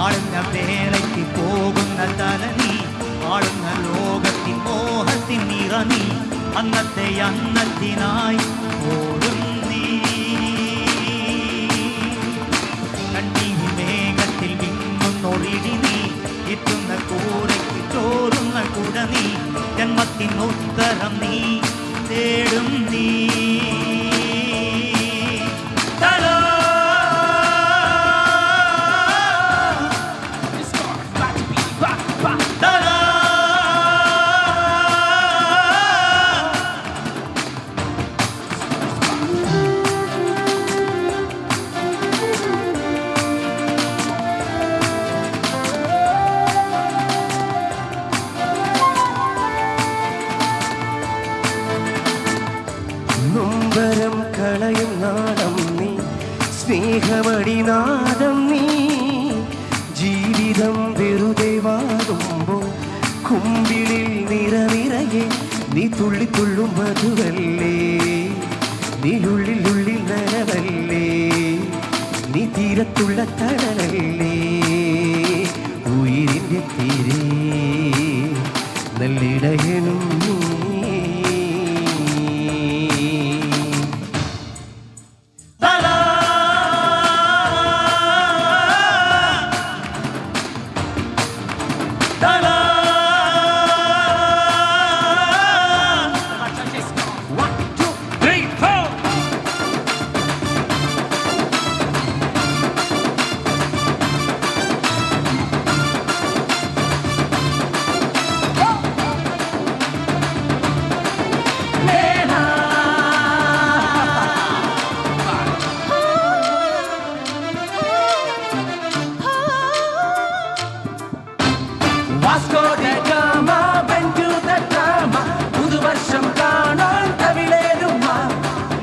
വാഴുന്ന വേളയ്ക്ക് പോകുന്ന തല നീ, വാഴുന്ന ലോകത്തിൻ മോഹത്തിൻ നിറ നീ, അന്നത്തെ അന്നത്തിനായി ഓടും നീ. കണ്ണീർ മേഘത്തിൽ മിന്നുന്നൊരിടി നീ, എത്തുന്ന കൂരയ്ക്ക് ചോറുന്ന കുട നീ, ജന്മത്തിൻ ഉത്തരം നീ തേടും നീ. നൊമ്പരം കളയും നാടം നീ, സ്നേഹമടിനാദം നീ. ജീവിതം വെറുതെ വാടുമ്പോൾ കുമ്പിളിൽ നിറനിറയെ നീ തുള്ളിത്തുള്ളും മധുവല്ലേ, നീ ഉള്ളിൽ നനവല്ലേ, നീ തീരത്തുള്ള തണലല്ലേ. ഉയിരിൻ്റെ തീരെ നല്ലിടയനും നീ. Vasco da Gama went to the drama. പുതുവർഷം കാണാൻ തമിഴേരുമ,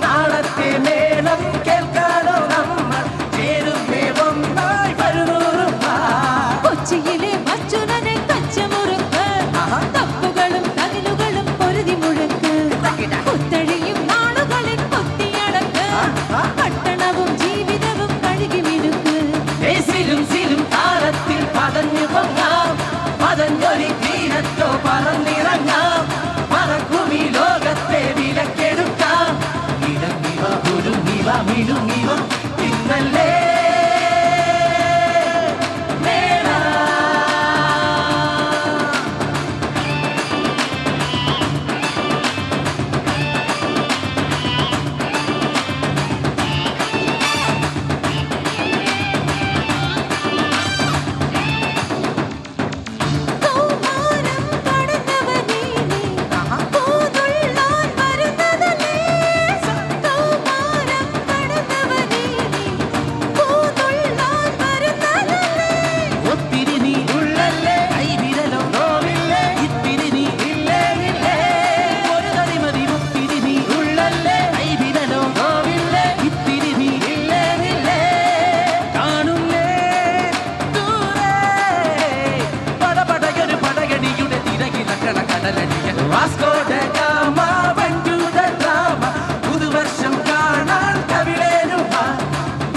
നാളത്തെ മേളം കേൾക്കാനോ നമ്മൾ ചേരുമേ ഒന്നായി വരുന്നൂറുമ. കൊച്ചിയിലെ മച്ചുനനെ കച്ചമുറുക്ക്, തപ്പുകളും തകിലുകളും പൊരുതി മുഴക്ക്, കുത്തഴിയും നാളുകളിൽ കൊത്തിയടക്ക്, പട്ടണവും ജീവിതവും കഴുകി മിനുക്ക്. സിലും താരത്തിൽ പതഞ്ഞു പൊങ്ങാം, പതഞ്ഞൊരു തീരത്തോ പറന്നിറങ്ങാം, പറക്കുമി ലോകത്തെ വിലക്കെടുക്കാം. ഇടങ്ങിവ ഒരുങ്ങിവ മിനുങ്ങിവ ഇന്നല്ലേ Vasco da Gama went to the drama. പുതുവർഷം കാണാൻ തമിഴേരുമ,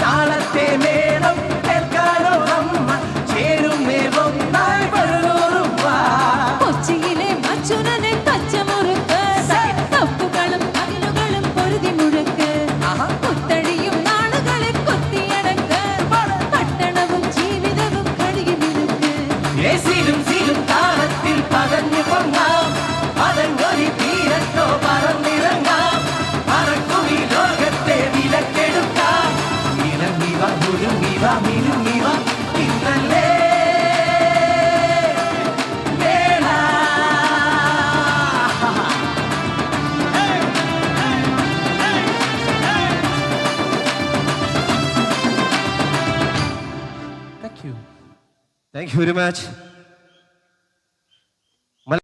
നാളത്തെ മേളം കേൾക്കാനോ അമ്മ ചേരുമേ ഒന്നായി വരുന്നൂറുമ. കൊച്ചിയിലെ മച്ചുനനെ കച്ചമുറുക്ക്, തപ്പുകളും തകിലുകളും പൊരുതി മുഴക്ക്, കുത്തഴിയും നാളുകളിൽ കൊത്തിയടക്ക്, പട്ടണവും ജീവിതവും കഴുകി മിനുക്ക്. സിലും താളത്തിൽ പതഞ്ഞു പൊങ്ങാം, പതഞ്ഞൊരു തീരത്തോ പറന്നിറങ്ങാം, പറക്കുമി ലോകത്തെ വിലക്കെടുക്കാം. ഇറങ്ങിവ ഒരുങ്ങിവ മിനുങ്ങിവ ഇന്നല്ലേ വേള. Thank you very much.